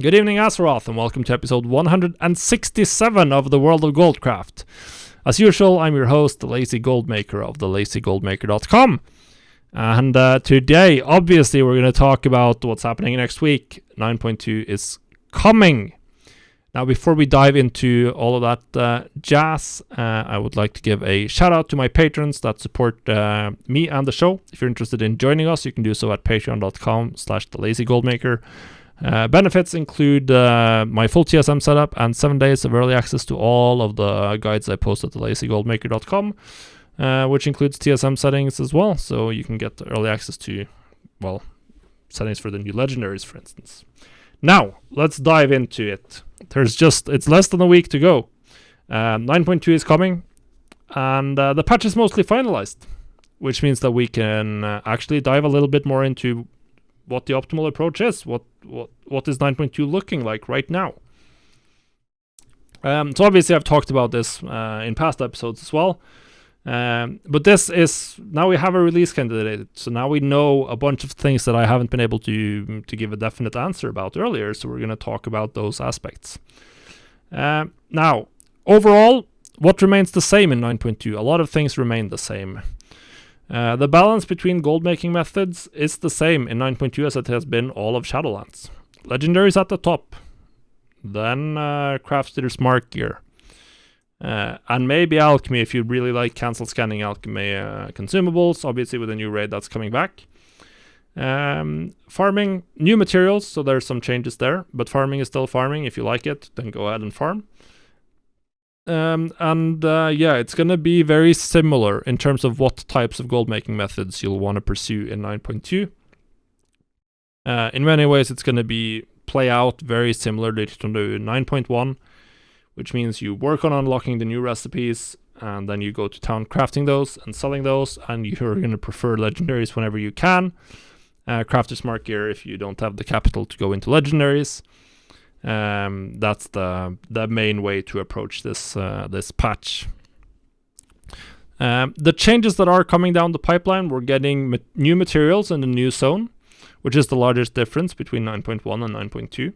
Good evening, Azeroth, and welcome to episode 167 of the World of Goldcraft. As usual, I'm your host, the Lazy Goldmaker of thelazygoldmaker.com. And today, obviously, we're going to talk about what's happening next week. 9.2 is coming. Now, before we dive into all of that jazz, I would like to give a shout out to my patrons that support me and the show. If you're interested in joining us, you can do so at patreon.com/thelazygoldmaker. Benefits include my full TSM setup and 7 days of early access to all of the guides I post at thelazygoldmaker.com, which includes TSM settings as well, so you can get early access to, well, settings for the new legendaries, for instance. Now, let's dive into it. It's less than a week to go. 9.2 is coming, and the patch is mostly finalized, which means that we can actually dive a little bit more into what the optimal approach is. What is 9.2 looking like right now? So obviously I've talked about this in past episodes as well. But this is, now we have a release candidate, so now we know a bunch of things that I haven't been able to give a definite answer about earlier, so we're going to talk about those aspects. Now, overall, what remains the same in 9.2? A lot of things remain the same. The balance between gold making methods is the same in 9.2 as it has been all of Shadowlands. Legendaries at the top, then crafted smart gear, and maybe alchemy if you really like cancel scanning alchemy consumables, obviously with a new raid that's coming back. Farming new materials, so there's some changes there, but farming is still farming. If you like it, then go ahead and farm. Yeah, it's going to be very similar in terms of what types of gold making methods you'll want to pursue in 9.2. In many ways, it's going to play out very similarly to 9.1, which means you work on unlocking the new recipes, and then you go to town crafting those and selling those, and you're going to prefer legendaries whenever you can. Craft a smart gear if you don't have the capital to go into legendaries. That's the main way to approach this patch. The changes that are coming down the pipeline, we're getting new materials in the new zone, which is the largest difference between 9.1 and 9.2.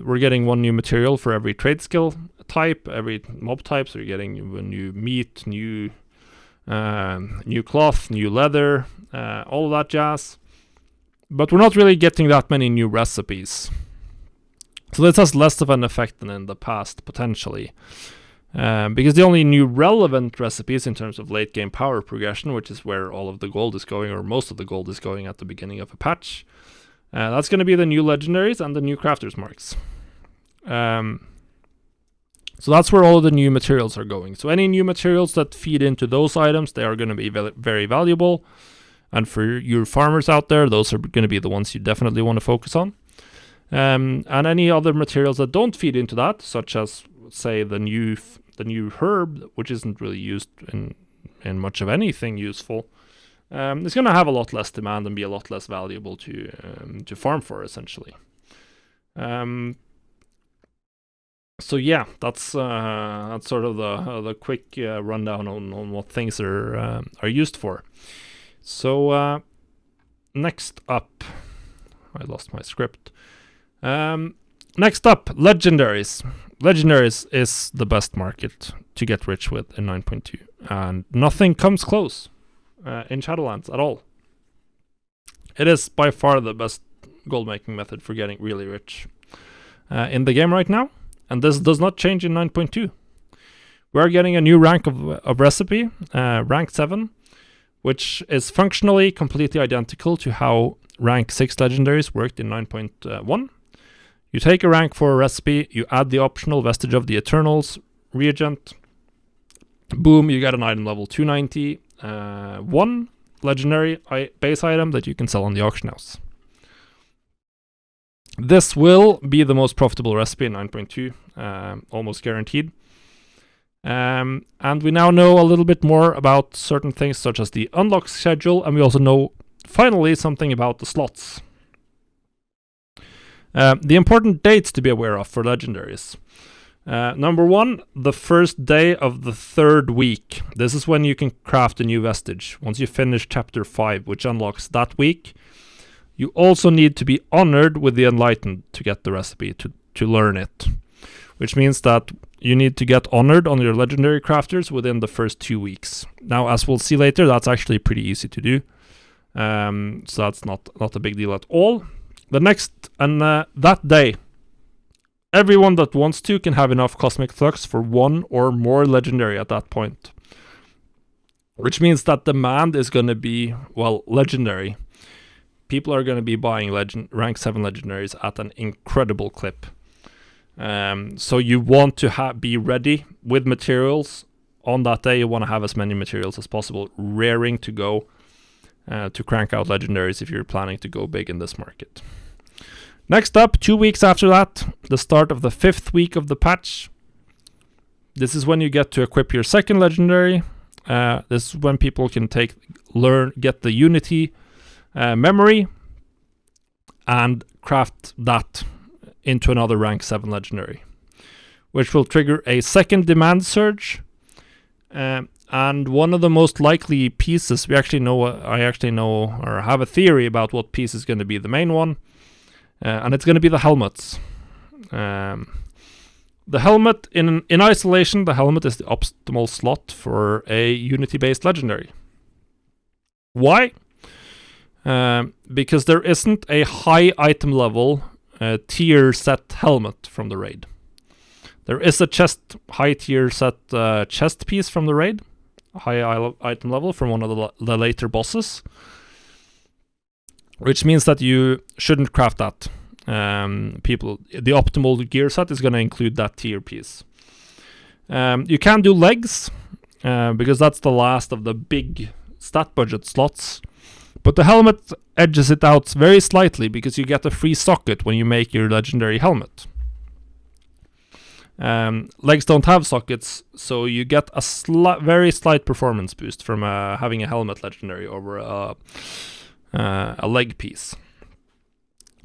We're getting one new material for every trade skill type, every mob type, so you're getting new meat, new cloth, new leather, all of that jazz. But we're not really getting that many new recipes. So this has less of an effect than in the past, potentially. Because the only new relevant recipes in terms of late game power progression, which is where all of the gold is going, or most of the gold is going at the beginning of a patch, that's going to be the new legendaries and the new crafters marks. So that's where all of the new materials are going. So any new materials that feed into those items, they are going to be very valuable. And for your farmers out there, those are going to be the ones you definitely want to focus on. And any other materials that don't feed into that, such as, say, the new herb, which isn't really used in much of anything useful, it's going to have a lot less demand and be a lot less valuable to farm for, essentially. So yeah, that's sort of the quick rundown on what things are used for. So next up, I lost my script. Next up, legendaries. Legendaries is the best market to get rich with in 9.2, and nothing comes close in Shadowlands at all. It is by far the best gold making method for getting really rich in the game right now, and this does not change in 9.2. We are getting a new rank of recipe, rank 7, which is functionally completely identical to how rank 6 legendaries worked in 9.1. You take a rank for a recipe, you add the optional Vestige of the Eternals reagent, boom, you get an item level 290, one legendary base item that you can sell on the auction house. This will be the most profitable recipe in 9.2, almost guaranteed. And we now know a little bit more about certain things such as the unlock schedule, and we also know finally something about the slots. The important dates to be aware of for legendaries. Number 1, the first day of the 3rd week. This is when you can craft a new vestige. Once you finish chapter 5, which unlocks that week, You also need to be honored with the Enlightened to get the recipe, to learn it. Which means that you need to get honored on your legendary crafters within the first 2 weeks. Now, as we'll see later, that's actually pretty easy to do. So that's not a big deal at all. The next, and that day, everyone that wants to can have enough Cosmic Flux for 1 or more legendary at that point. Which means that demand is going to be, well, legendary. People are going to be buying rank 7 legendaries at an incredible clip. So you want to be ready with materials. On that day, you want to have as many materials as possible, raring to go to crank out legendaries if you're planning to go big in this market. Next up, 2 weeks after that, the start of the 5th week of the patch. This is when you get to equip your second legendary. This is when people can get the Unity memory and craft that into another rank 7 legendary, which will trigger a second demand surge. And one of the most likely pieces, I actually know, or have a theory about what piece is going to be the main one. And it's going to be the helmets. The helmet, in isolation, the helmet is the optimal slot for a Unity-based legendary. Why? Because there isn't a high item level tier set helmet from the raid. There is a high tier set chest piece from the raid, high item level from one of the later bosses, which means that you shouldn't craft that. The optimal gear set is going to include that tier piece. You can do legs, because that's the last of the big stat budget slots. But the helmet edges it out very slightly because you get a free socket when you make your legendary helmet. Legs don't have sockets, so you get a very slight performance boost from having a helmet legendary over a leg piece.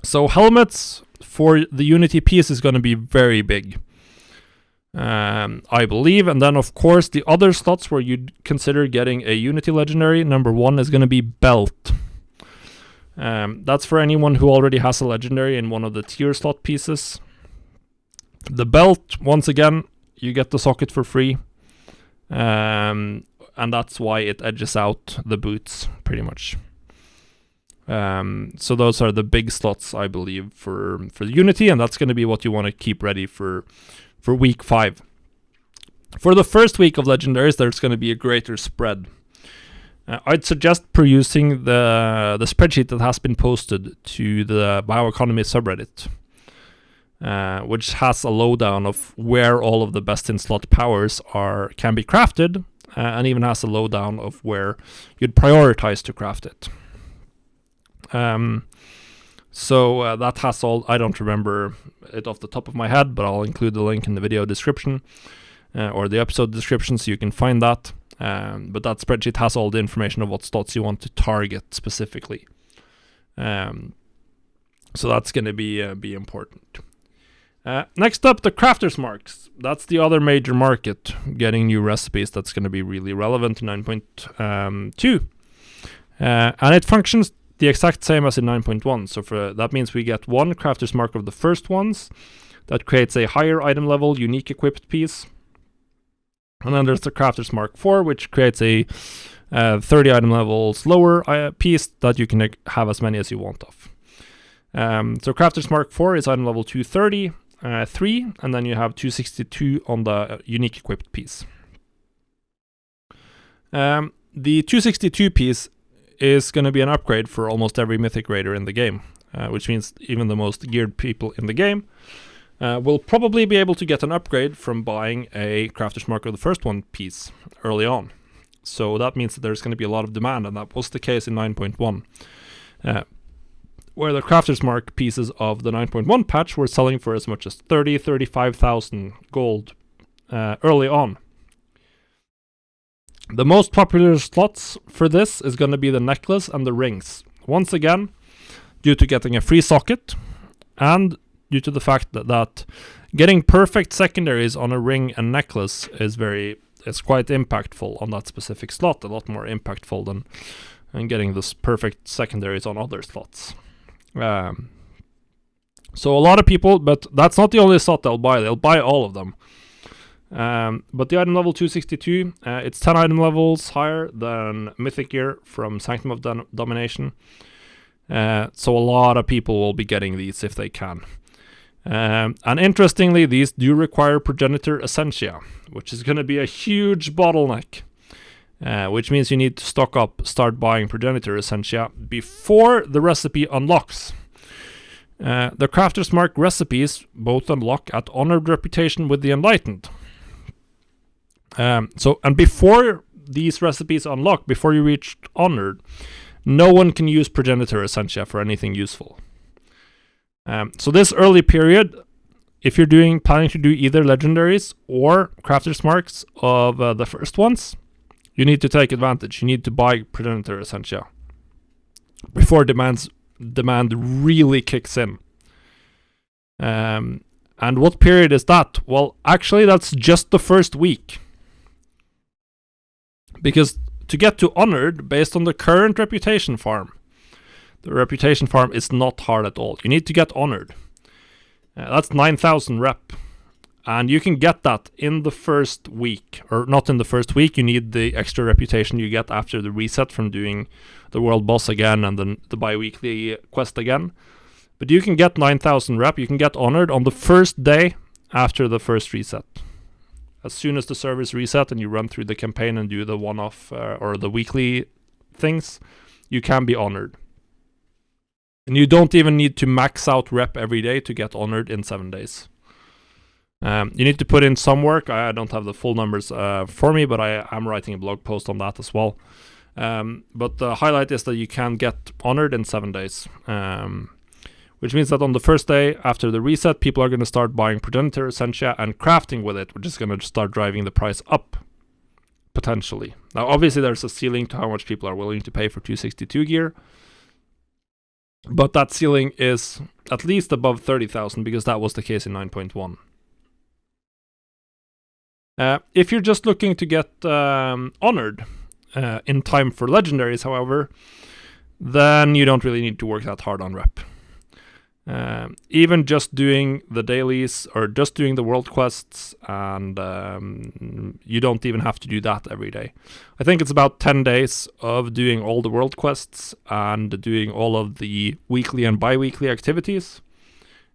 So helmets for the Unity piece is going to be very big, I believe. And then, of course, the other slots where you'd consider getting a Unity legendary, number 1 is going to be belt. That's for anyone who already has a legendary in one of the tier slot pieces. The belt, once again, you get the socket for free. And that's why it edges out the boots, pretty much. So those are the big slots, I believe, for Unity, and that's going to be what you want to keep ready for week 5. For the first week of legendaries, there's going to be a greater spread. I'd suggest perusing the spreadsheet that has been posted to the Bioeconomy subreddit, which has a lowdown of where all of the best-in-slot powers can be crafted, and even has a lowdown of where you'd prioritize to craft it. So that has all. I don't remember it off the top of my head, but I'll include the link in the video description or the episode description so you can find that. But that spreadsheet has all the information of what slots you want to target specifically. So that's going to be important. Next up, the Crafter's Marks. That's the other major market getting new recipes that's going to be really relevant in 9.2. And it functions the exact same as in 9.1. So that means we get 1 Crafter's Mark of the first ones. That creates a higher item level, unique equipped piece. And then there's the Crafter's Mark 4, which creates a 30 item levels lower piece that you can have as many as you want of. So Crafter's Mark 4 is item level 230, 3, and then you have 262 on the unique equipped piece. The 262 piece is going to be an upgrade for almost every Mythic Raider in the game, which means even the most geared people in the game will probably be able to get an upgrade from buying a Crafter's Mark of the first one piece early on. So that means that there's going to be a lot of demand, and that was the case in 9.1, where the Crafter's Mark pieces of the 9.1 patch were selling for as much as 35,000 gold early on. The most popular slots for this is going to be the necklace and the rings. Once again, due to getting a free socket, and due to the fact that getting perfect secondaries on a ring and necklace is quite impactful on that specific slot, a lot more impactful than getting this perfect secondaries on other slots. So a lot of people, but that's not the only slot they'll buy. They'll buy all of them. But the item level 262, it's 10 item levels higher than Mythic Gear from Sanctum of Domination. So a lot of people will be getting these if they can. And interestingly, these do require Progenitor Essentia, which is going to be a huge bottleneck. Which means you need to stock up, start buying Progenitor Essentia before the recipe unlocks. The Crafter's Mark recipes both unlock at Honored Reputation with the Enlightened. And before these recipes unlock, before you reach Honored, no one can use Progenitor Essentia for anything useful. So this early period, if you're planning to do either Legendaries or Crafter's Marks of the first ones, you need to take advantage. You need to buy Progenitor Essentia before demand really kicks in. And what period is that? Well, actually, that's just the first week. Because to get to Honored, based on the current Reputation farm, the Reputation farm is not hard at all. You need to get Honored. That's 9,000 rep. And you can get that in the first week. Or not in the first week, you need the extra Reputation you get after the reset from doing the World Boss again and then the bi-weekly quest again. But you can get 9,000 rep, you can get Honored on the first day after the first reset. As soon as the servers reset and you run through the campaign and do the one-off or the weekly things, you can be Honored. And you don't even need to max out rep every day to get Honored in 7 days. You need to put in some work. I don't have the full numbers for me, but I am writing a blog post on that as well. But the highlight is that you can get Honored in 7 days. Which means that on the first day after the reset, people are going to start buying Progenitor Essentia and crafting with it, which is going to start driving the price up, potentially. Now, obviously, there's a ceiling to how much people are willing to pay for 262 gear. But that ceiling is at least above 30,000, because that was the case in 9.1. If you're just looking to get Honored in time for Legendaries, however, then you don't really need to work that hard on rep. Even just doing the dailies or just doing the world quests, and you don't even have to do that every day. I think it's about 10 days of doing all the world quests and doing all of the weekly and bi-weekly activities,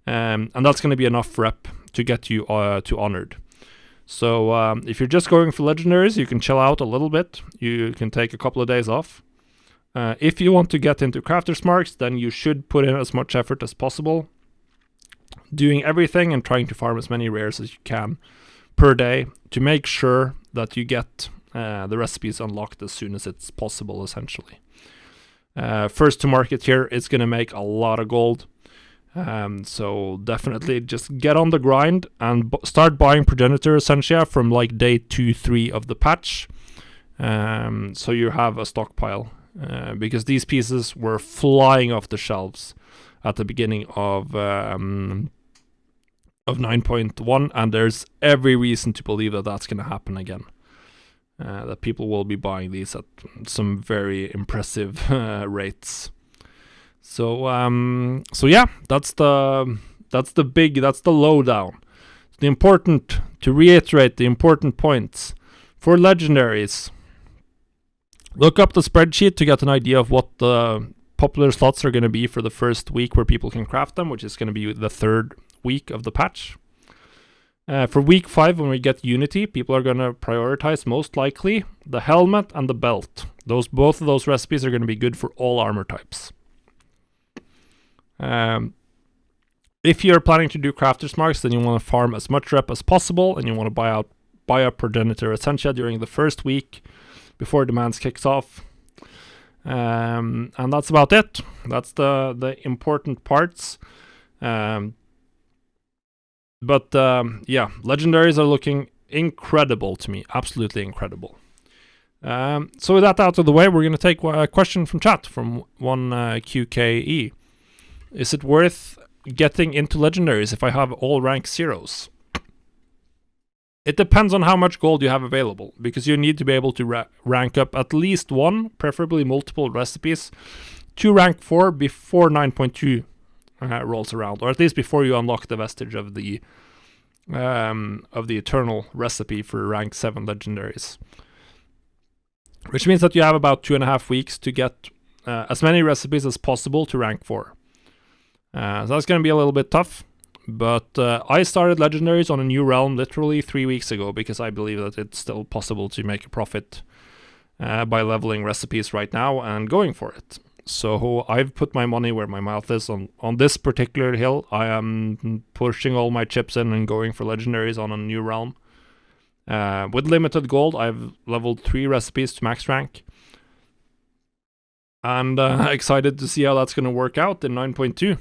and that's going to be enough rep to get you to Honored. So if you're just going for Legendaries, you can chill out a little bit. You can take a couple of days off. If you want to get into Crafter's Marks, then you should put in as much effort as possible, doing everything and trying to farm as many rares as you can per day to make sure that you get the recipes unlocked as soon as it's possible, essentially. First to market here is going to make a lot of gold, so definitely just get on the grind and start buying Progenitor Essentia from like day 2-3 of the patch, so you have a stockpile. Because these pieces were flying off the shelves at the beginning of 9.1, and there's every reason to believe that that's going to happen again. That people will be buying these at some very impressive rates. So yeah, that's the lowdown. To reiterate the important points for Legendaries. Look up the spreadsheet to get an idea of what the popular slots are going to be for the first week where people can craft them, which is going to be the 3rd week of the patch. For week 5, when we get Unity, people are going to prioritize most likely the helmet and the belt. Both of those recipes are going to be good for all armor types. If you're planning to do Crafter's Marks, then you want to farm as much rep as possible, and you want to buy up Progenitor Essentia during the first week before demands kicks off. And that's about it. That's the important parts. Yeah, Legendaries are looking incredible to me. Absolutely incredible. So with that out of the way, we're going to take a question from chat from one QKE. Is it worth getting into Legendaries if I have all rank 0s? It depends on how much gold you have available, because you need to be able to rank up at least one, preferably multiple recipes, to rank 4 before 9.2 rolls around, or at least before you unlock the vestige of the eternal recipe for rank 7 legendaries. Which means that you have about 2.5 weeks to get as many recipes as possible to rank 4. So that's going to be a little bit tough, but I started legendaries on a new realm literally 3 weeks ago because I believe that it's still possible to make a profit by leveling recipes right now and going for it. So I've put my money where my mouth is on this particular hill. I am pushing all my chips in and going for legendaries on a new realm. With limited gold, I've leveled 3 recipes to max rank. And excited to see how that's going to work out in 9.2.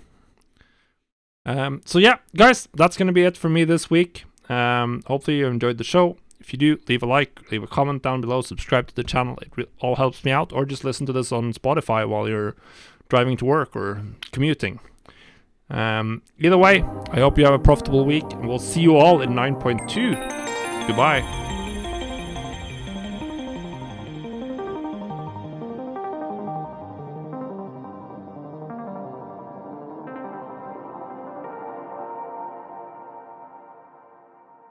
So yeah, guys, that's going to be it for me this week. Hopefully you enjoyed the show. If you do, leave a like, leave a comment down below, subscribe to the channel. It all helps me out. Or just listen to this on Spotify while you're driving to work or commuting. Either way, I hope you have a profitable week, and we'll see you all in 9.2. Goodbye.